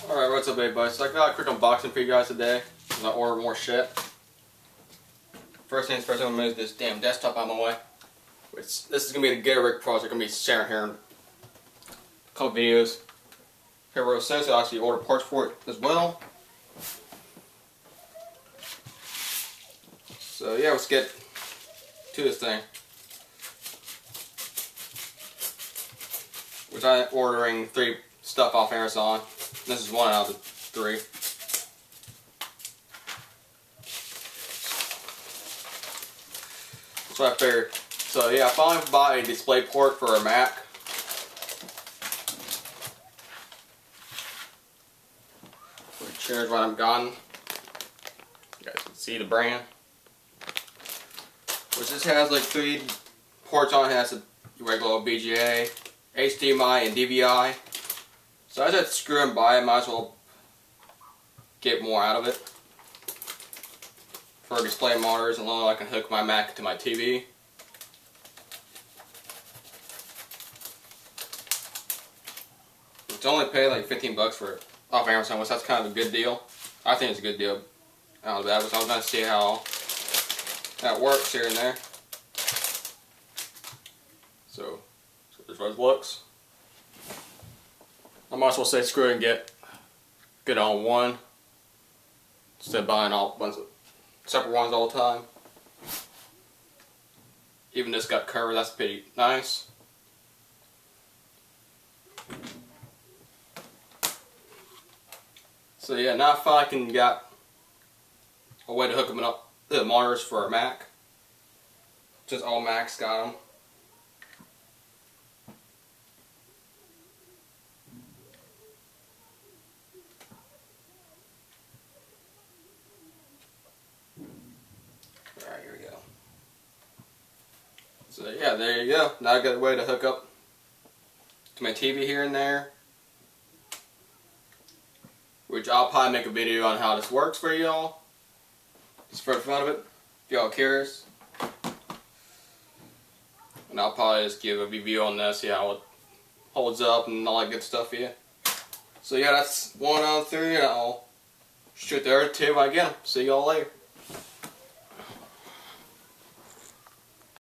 Alright, what's up everybody? So I got a quick unboxing for you guys today because I ordered more shit. First things first, I'm going to move this damn desktop out of my way. This is going to be the Get a Rig project I'm going to be sharing here in a couple videos. Here real soon, so I actually ordered parts for it as well. So yeah, let's get to this thing. Which I'm ordering 3 stuff off Amazon. This is one out of the 3. That's what I figured. So yeah, I finally bought a Displayport for a Mac. Which here's what I've gotten. You guys can see the brand. Which just has like 3 ports on it. It has a regular BGA, HDMI, and DVI. So I said screw and buy it, might as well get more out of it. For display monitors and I can hook my Mac to my TV. It's only paid like 15 bucks for it off Amazon, which that's kind of a good deal. I think it's a good deal. Not bad, so I was going to see how that works here and there. So this is what it looks. I might as well say screw it and get on one instead of buying all separate ones all the time. Even this got cover, that's pretty nice. So yeah, now I finally can get a way to hook them up to the monitors for a Mac. Just all Macs got them. Alright, here we go. So yeah, there you go. Now I got a way to hook up to my TV here and there. Which I'll probably make a video on how this works for y'all. Just for the fun of it, if y'all curious. And I'll probably just give a review on this, see how it holds up and all that good stuff here. So yeah, that's 1 out of 3, and I'll shoot the other 2 again. See y'all later.